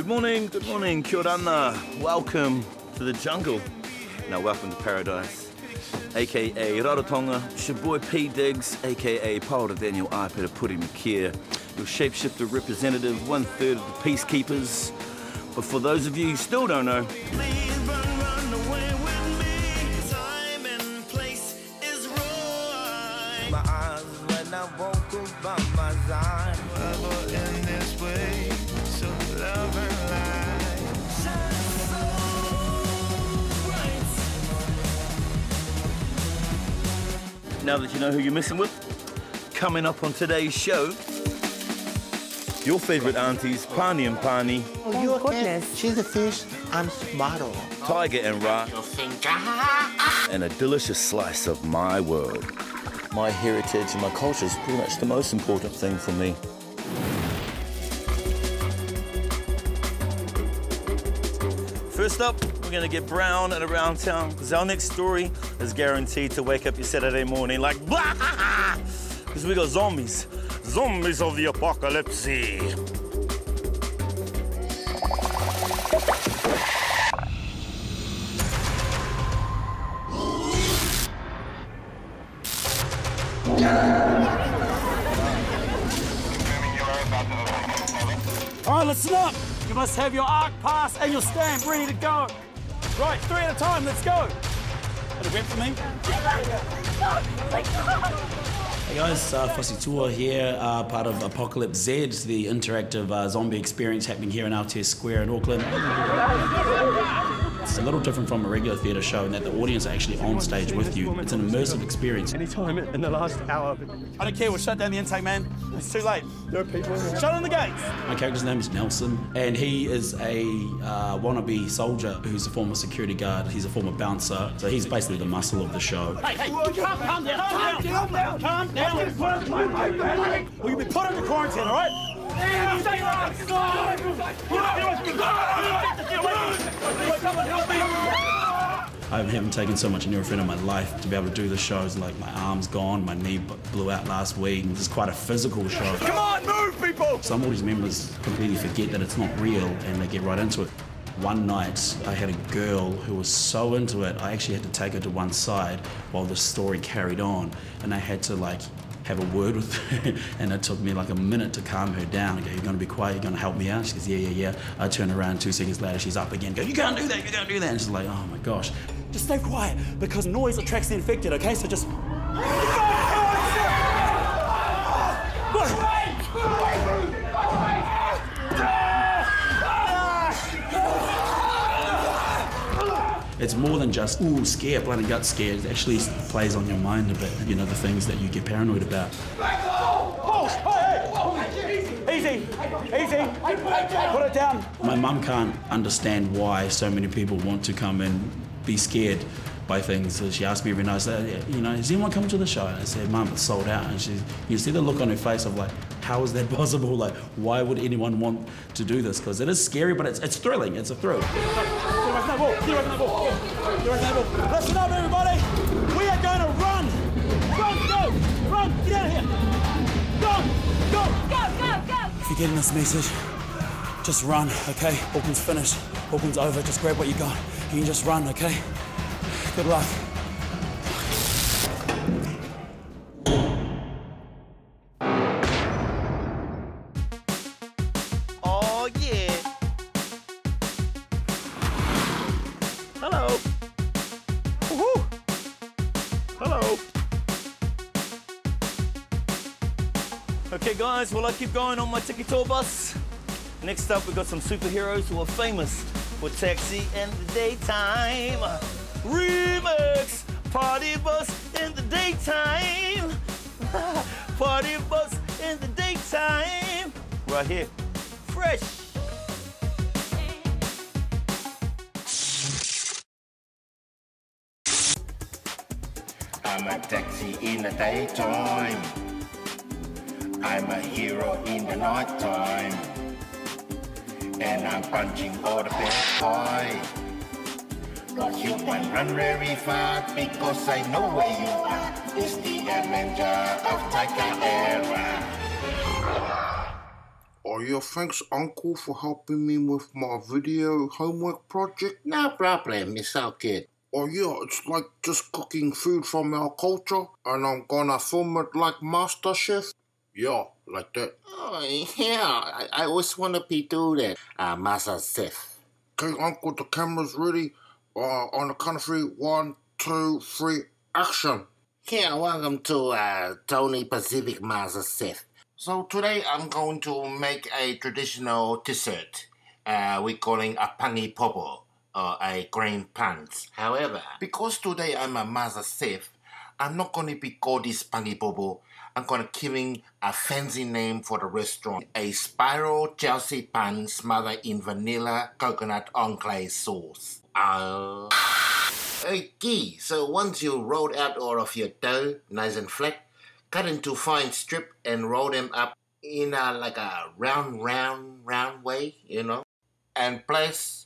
morning, kia ora, welcome to the jungle. Now welcome to paradise, aka Rarotonga. It's your boy P. Digsss, aka Paora Daniel Aipera Puri Makia, your shapeshifter representative, 1/3 of the peacekeepers. But for those of you who still don't know, run away with me. Time and place is right. My eyes when I woke up by my side. Forever in this way, so love and light. Now that you know who you're messing with, coming up on today's show, your favourite aunties, Pani and Pani. Oh, your goodness. She's a fish, I'm model. Tiger and Ra. And a delicious slice of my world. My heritage and my culture is pretty much the most important thing for me. First up, we're gonna get brown and around town, because our next story is guaranteed to wake up your Saturday morning like blah! Because we got zombies. Zombies of the apocalypse. All right, listen up. You must have your arc pass and your stamp ready to go. Right, 3 at a time, let's go. Got a rep for me? Hey guys, Fossey Tua here, part of Apocalypse Z, the interactive zombie experience happening here in Aotea Square in Auckland. It's a little different from a regular theatre show in that the audience are actually on stage with you. It's an immersive experience. Any time in the last hour. I don't care, we'll shut down the intake, man. It's too late. There are people in there. Shut on the gates. My character's name is Nelson, and he is a wannabe soldier who's a former security guard. He's a former bouncer, so he's basically the muscle of the show. Hey, calm down, calm down, calm down. Well, you've been put into quarantine, all right? I haven't taken so much Nurofen in my life to be able to do the shows. Like, my arm's gone, my knee blew out last week, and it's quite a physical show. Come on, move, people! Some audience members completely forget that it's not real, and they get right into it. One night, I had a girl who was so into it, I actually had to take her to one side while the story carried on, and I had to, like, have a word with her, and it took me like a minute to calm her down. I go, you're gonna be quiet, you're gonna help me out? She goes, yeah. I turn around, 2 seconds later, she's up again. Go, you can't do that, you can't do that. And she's like, oh my gosh. Just stay quiet, because noise attracts the infected, okay? So just... It's more than just, ooh, scare, blood and gut scare. It actually plays on your mind a bit, you know, the things that you get paranoid about. Easy. Put it down. My mum can't understand why so many people want to come and be scared by things. So she asked me every night, you know, has anyone come to the show? And I said, Mum, it's sold out. And you see the look on her face of like, how is that possible? Like, why would anyone want to do this? Because it is scary, but it's thrilling. It's a thrill. Listen up, everybody. We are going to run. Run, get out of here. Go. If you're getting this message, just run, okay? Auckland's finished. Auckland's over. Just grab what you got. You can just run, okay? Good luck. oh yeah. Hello. Woohoo. Hello. Okay guys, well I keep going on my Tiki Tour bus. Next up, we've got some superheroes who are famous for Taxi in the Daytime. Remix! Party bus in the daytime. Party bus in the daytime. Right here. Fresh. I'm a taxi in the daytime. I'm a hero in the nighttime. And I'm punching all the bad high. You can run very far because I know where you are. It's the Avenger of Taika era. Are Oh yeah, thanks Uncle for helping me with my video homework project. No problem, it's all good. Oh yeah, it's like just cooking food from our culture and I'm gonna film it like MasterChef. Yeah, like that. Oh yeah, I always want to be do that. Master Chef. Okay, Uncle, the camera's ready. On the count of 3, 1, 2, 3, action. Yeah, welcome to Tony Pacific Master Chef. So today I'm going to make a traditional dessert. We're calling a pangi popo, or a green pants. However, because today I'm a master chef, I'm not going to be called this pangi popo. I'm going to giving a fancy name for the restaurant. A spiral Chelsea pan smothered in vanilla coconut enclave sauce. Okay, so once you roll out all of your dough, nice and flat, cut into fine strip and roll them up in like a round way, you know. And please,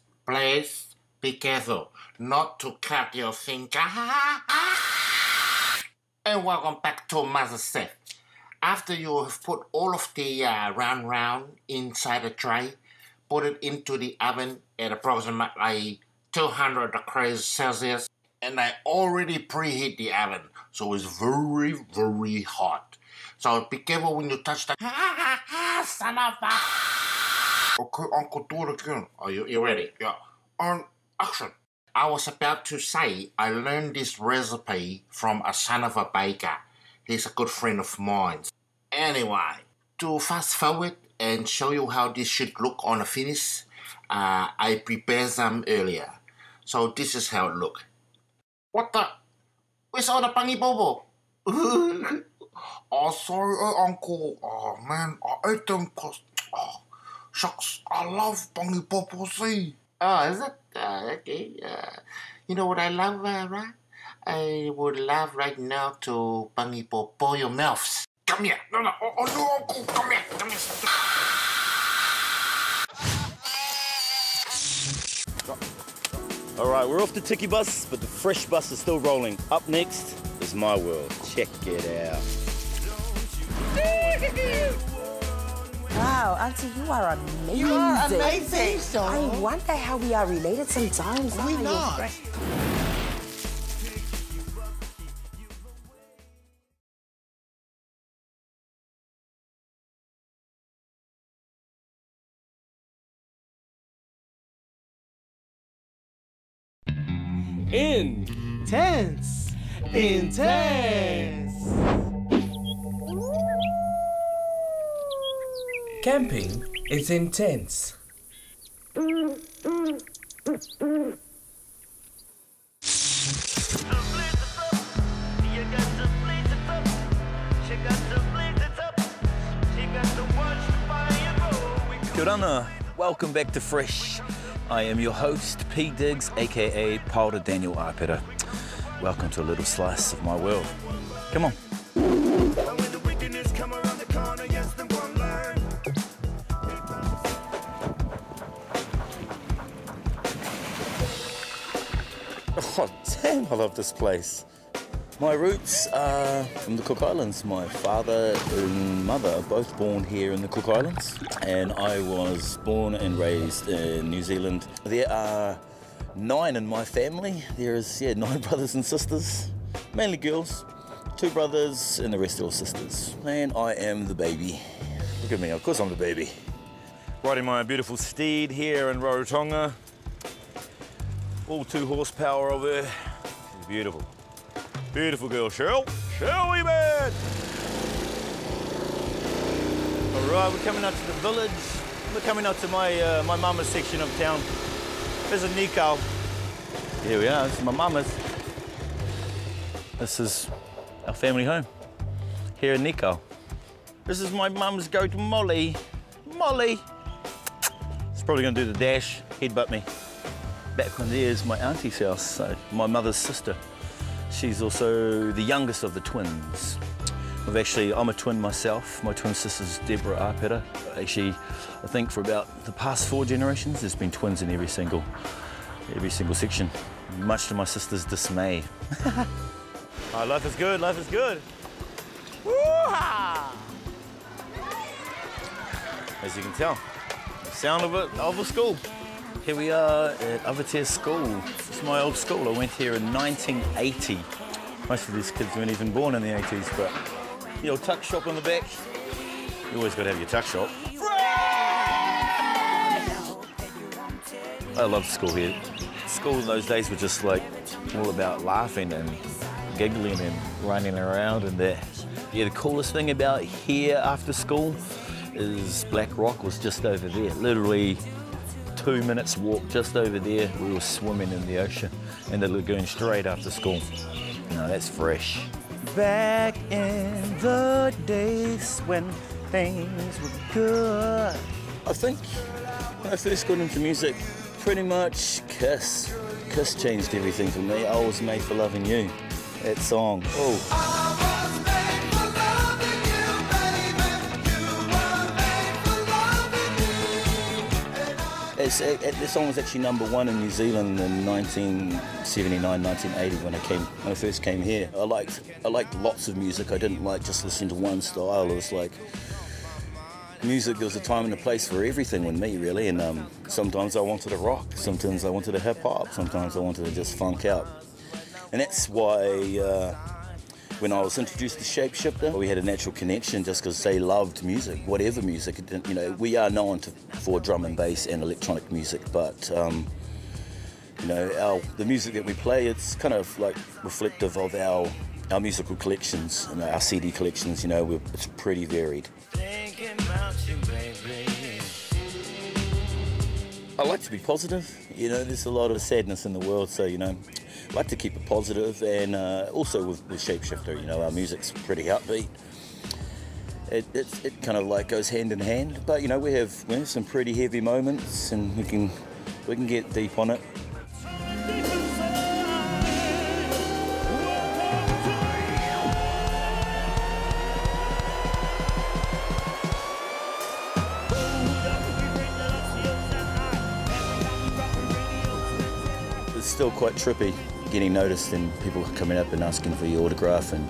be careful not to cut your finger. And welcome back to Master Chef. After you have put all of the round inside the tray, put it into the oven at approximately 200 degrees Celsius. And I already preheat the oven, so it's very, very hot. So be careful when you touch the son of a... Okay, Uncle, do it again. Are you ready? Yeah. On action. I was about to say I learned this recipe from a son of a baker. He's a good friend of mine. Anyway, to fast forward and show you how this should look on the finish, I prepared some earlier. So this is how it looks. What the? Where's all the pangi bobo? Oh, sorry, Uncle. Oh, man, I ate them because... Oh, shucks, I love pangi popo, see? Oh, is it? Okay. You know what I love, right? I would love right now to pangi popo your mouths. Come here. No, oh, no, Uncle, come here. All right, we're off the Tiki bus, but the fresh bus is still rolling. Up next is My World. Check it out. Wow, Auntie, you are amazing. You are amazing, so. I wonder how we are related sometimes. We not. Intense. Camping is intense. Kia ora, welcome back to Fresh. I am your host, P. Digsss, aka Paula Daniel Aipera. Welcome to a little slice of my world. Come on. Oh, damn, I love this place. My roots are from the Cook Islands. My father and mother are both born here in the Cook Islands, and I was born and raised in New Zealand. There are 9 in my family. There is 9 brothers and sisters, mainly girls, 2 brothers, and the rest are all sisters. And I am the baby. Look at me, of course I'm the baby. Riding my beautiful steed here in Rarotonga. All 2 horsepower of her. She's beautiful. Beautiful girl, Cheryl. Cheryl, man! All right, we're coming out to the village. We're coming out to my mama's section of town. There's a Nikau. Here we are, this is my mama's. This is our family home here in Nikau. This is my mum's goat, Molly. Molly! It's probably gonna do the dash, headbutt me. Back when there's my auntie's house, so my mother's sister. She's also the youngest of the twins. I'm a twin myself. My twin sister's Deborah Aipera. Actually, I think for about the past 4 generations, there's been twins in every single section, much to my sister's dismay. Oh, life is good, life is good. Woo-ha! as you can tell. The sound of it, of a school. Here we are at Avatir School. It's my old school. I went here in 1980. Most of these kids weren't even born in the 80s, but the old tuck shop in the back. You always got to have your tuck shop. I loved school here. School in those days was just like all about laughing and giggling and running around and that. Yeah, the coolest thing about here after school is Black Rock was just over there. Literally 2 minutes walk just over there. We were swimming in the ocean in the lagoon straight after school. No, that's fresh. Back in the days when things were good. I think when I first got into music, pretty much Kiss. Kiss changed everything for me. I was made for loving you. That song. Oh. The song was actually #1 in New Zealand in 1979, 1980 when I first came here. I liked lots of music. I didn't like just listening to one style. It was like music. There was a time and a place for everything with me, really. And sometimes I wanted to rock. Sometimes I wanted to hip hop. Sometimes I wanted to just funk out. And that's why when I was introduced to Shapeshifter, we had a natural connection just because they loved music, whatever music. You know, we are known for drum and bass and electronic music, but you know, the music that we play, it's kind of like reflective of our musical collections and our CD collections. You know, it's pretty varied. I like to be positive. You know, there's a lot of sadness in the world, so you know, I like to keep it positive, and also with Shapeshifter, you know, our music's pretty upbeat. It kind of like goes hand in hand, but you know, we have some pretty heavy moments, and we can get deep on it. It's still quite trippy getting noticed and people coming up and asking for your autograph and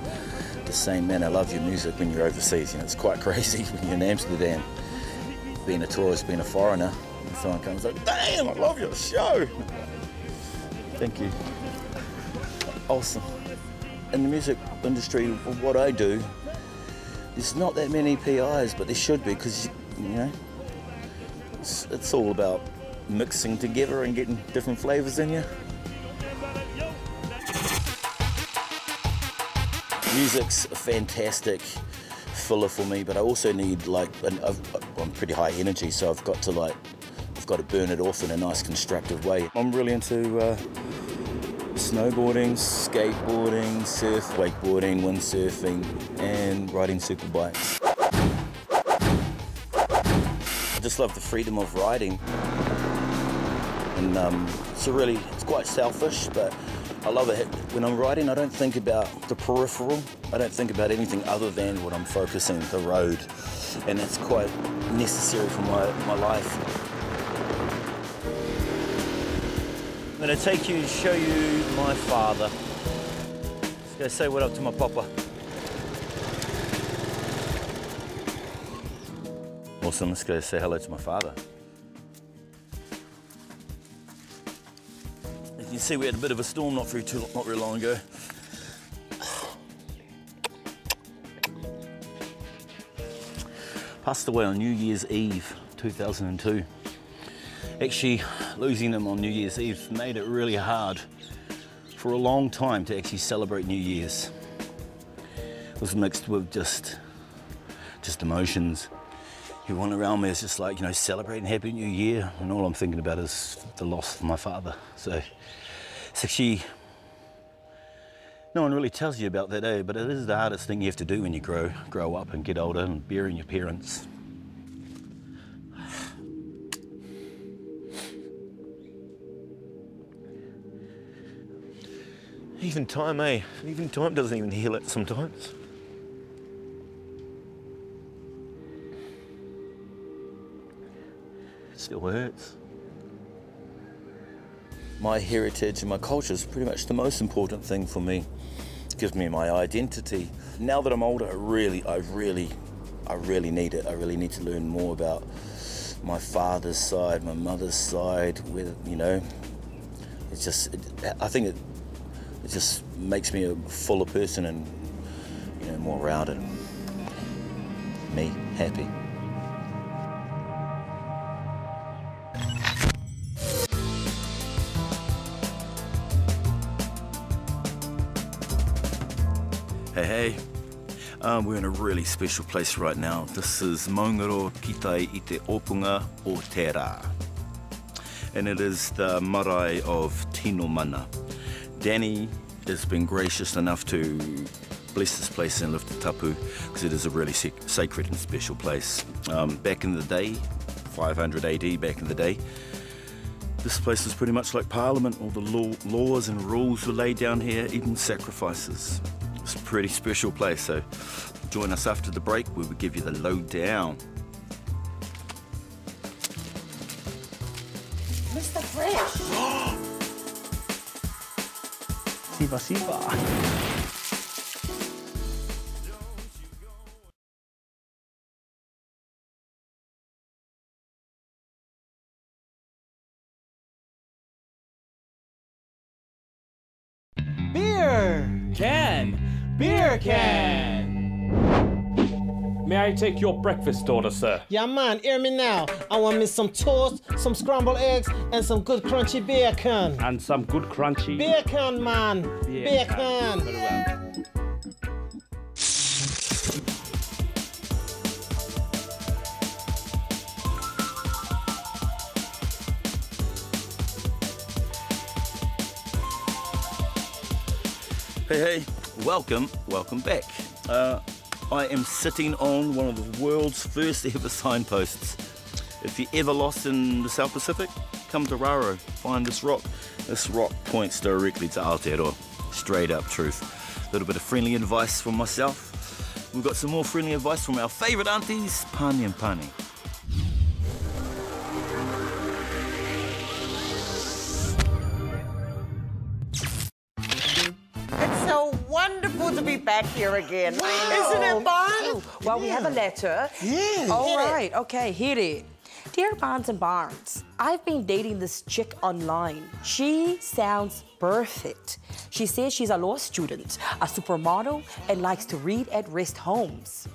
just saying, man, I love your music when you're overseas. You know, it's quite crazy when you're in Amsterdam, being a tourist, being a foreigner, and someone comes like, damn, I love your show. Thank you. Awesome. In the music industry, what I do, there's not that many PIs, but there should be, because, you know, it's all about mixing together and getting different flavors in you. Music's a fantastic filler for me, but I also need I'm pretty high energy, so I've got to burn it off in a nice constructive way. I'm really into snowboarding, skateboarding, wakeboarding, windsurfing, and riding super bikes. I just love the freedom of riding, and it's quite selfish, but I love it. When I'm riding, I don't think about the peripheral. I don't think about anything other than what I'm focusing, the road. And that's quite necessary for my life. I'm gonna take you and show you my father. Let's go say what up to my papa. Awesome, let's go say hello to my father. You see, we had a bit of a storm not very long ago. Passed away on New Year's Eve, 2002. Actually, losing him on New Year's Eve made it really hard for a long time to actually celebrate New Year's. It was mixed with just emotions. Everyone around me is just like, you know, celebrating Happy New Year, and all I'm thinking about is the loss of my father. So it's actually, no one really tells you about that day, but it is the hardest thing you have to do when you grow up and get older and burying your parents. Even time, eh? Even time doesn't even heal it sometimes. It still hurts. My heritage and my culture is pretty much the most important thing for me. It gives me my identity. Now that I'm older, I really I really need it. I really need to learn more about my father's side, my mother's side, with, you know, it's just, I think it just makes me a fuller person and, you know, more rounded. Me, happy. Hey, we're in a really special place right now. This is Maungaro Kitai I te Opunga o Te Rā. And it is the marae of Tino Mana. Danny has been gracious enough to bless this place and lift the tapu, because it is a really sacred and special place. Back in the day, 500 AD back in the day, this place was pretty much like Parliament. All the laws and rules were laid down here, even sacrifices. It's a pretty special place, so join us after the break where we give you the lowdown. Mr. Fresh! Siva, Siva. Beer can! Beer can! May I take your breakfast order, sir? Yeah, man, hear me now. I want me some toast, some scrambled eggs, and some good crunchy bacon. And some good crunchy... Bacon, man! Bacon! Very well. Hey, welcome back. I am sitting on one of the world's first ever signposts. If you're ever lost in the South Pacific, come to Raro, find this rock. This rock points directly to Aotearoa, straight up truth. A little bit of friendly advice from myself. We've got some more friendly advice from our favourite aunties, Pani and Pani. Wonderful to be back here again. Wow. Isn't it fun? Well, we have a letter. Yeah. All right, okay, hit it. Dear Barnes and Barnes, I've been dating this chick online. She sounds perfect. She says she's a law student, a supermodel, and likes to read at rest homes.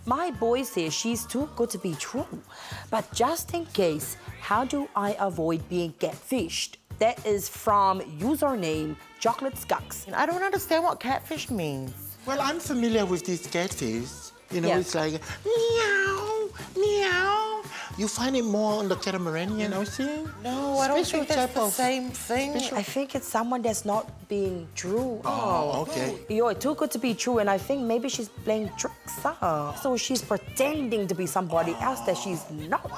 My boy says she's too good to be true. But just in case, how do I avoid being catfished? That is from username Chocolate Skunks. I don't understand what catfish means. Well, I'm familiar with these catfish. You know, It's like meow, meow. You find it more on the Catamarainian Ocean? No, I don't think that's the same thing. I think it's someone that's not being true. Oh, okay. You're too good to be true, and I think maybe she's playing tricks. So she's pretending to be somebody else that she's not.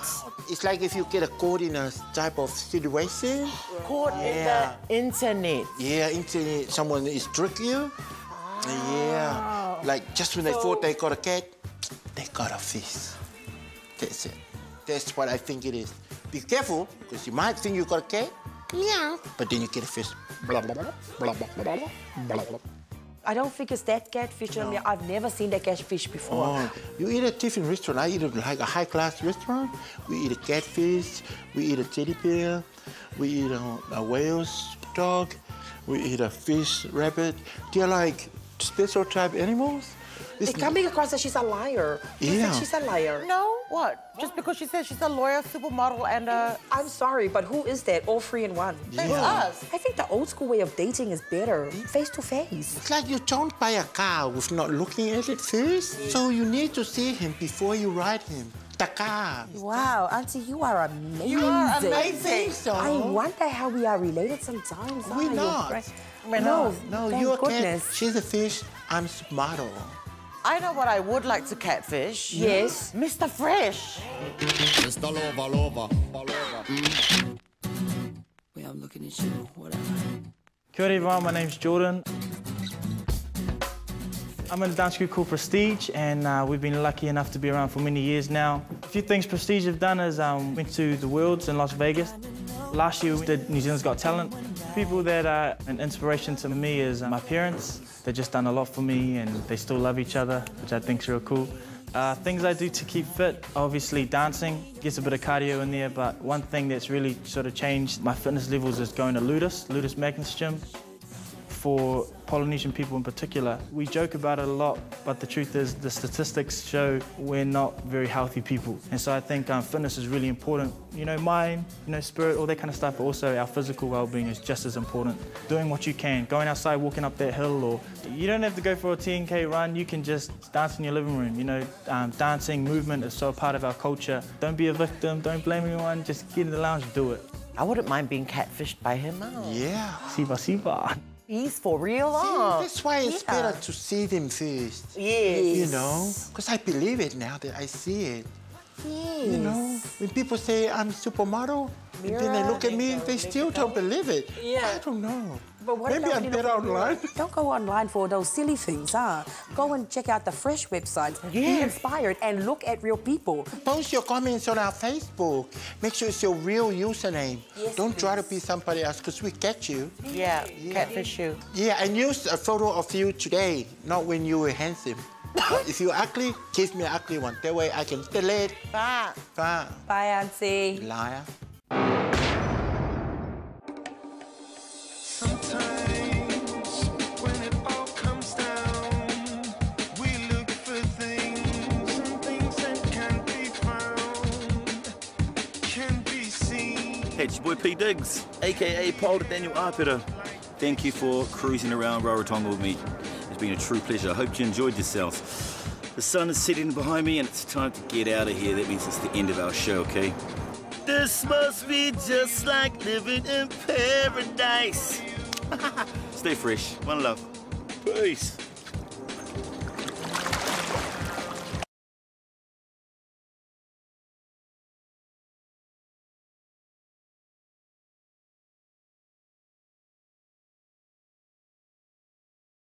It's like if you get caught in a type of situation. Caught in the internet. Yeah, internet. Someone is tricking you. Yeah. Like just when they thought they got a cat, they got a fish. That's it. That's what I think it is. Be careful, because you might think you got a cat, meow, but then you get a fish. Blah, blah, blah, blah, blah, blah, blah, blah. I don't think it's that catfish. No. I've never seen that catfish before. Oh, you eat at different restaurant. I eat at like a high-class restaurant. We eat a catfish. We eat a teddy bear. We eat a whale's dog. We eat a fish, rabbit. They're like special type animals. It's coming across that she's a liar. You said she's a liar. No, what? Just because she says she's a lawyer, supermodel, and a... I'm sorry, but who is that? All three in one. Yeah. It's us. I think the old school way of dating is better, face to face. It's like you don't buy a car with not looking at it first. So you need to see him before you ride him. The car. Wow, Auntie, you are amazing. You are amazing. So. I wonder how we are related sometimes. We're not. No, you're goodness. a cat. She's a fish. I'm a model. I know what I would like to catfish. Yes. Mr. Fresh. Mr. Lover. Wait, I'm looking at you. Whatever. Kia ora everyone, my name's Jordan. I'm in a dance group called Prestige, and we've been lucky enough to be around for many years now. A few things Prestige have done is went to the Worlds in Las Vegas. Last year we did New Zealand's Got Talent. People that are an inspiration to me is my parents. They've just done a lot for me, and they still love each other, which I think is real cool. Things I do to keep fit, obviously dancing, gets a bit of cardio in there, but one thing that's really sort of changed my fitness levels is going to Ludus Magnus Gym. For Polynesian people in particular, we joke about it a lot, but the truth is the statistics show we're not very healthy people. And so I think fitness is really important. You know, mind, you know, spirit, all that kind of stuff, but also our physical well-being is just as important. Doing what you can, going outside, walking up that hill, or you don't have to go for a 10K run, you can just dance in your living room. You know, dancing, movement is so part of our culture. Don't be a victim, don't blame anyone, just get in the lounge and do it. I wouldn't mind being catfished by him. Oh. Yeah. Siva. He's for real, See, that's why it's better to see them first. Yes. You know, because I believe it now that I see it. Yes. You know, when people say I'm supermodel, and then they look at me, they still don't believe it. Yeah. I don't know. But what Maybe about, I'm better online. Don't go online for those silly things, huh? Go and check out the Fresh website. Be inspired and look at real people. Post your comments on our Facebook. Make sure it's your real username. Yes, don't try to be somebody else, because we catch you. Yeah, catfish you. Yeah, and use a photo of you today, not when you were handsome. If you're ugly, give me an ugly one. That way I can delete. Bye. Bye. Bye, Auntie. Liar. Hey, it's your boy P. Digsss, aka Paul Daniel Aipira. Thank you for cruising around Rarotonga with me. It's been a true pleasure. I hope you enjoyed yourself. The sun is setting behind me and it's time to get out of here. That means it's the end of our show, okay? This must be just like living in paradise. Stay fresh. One love. Peace.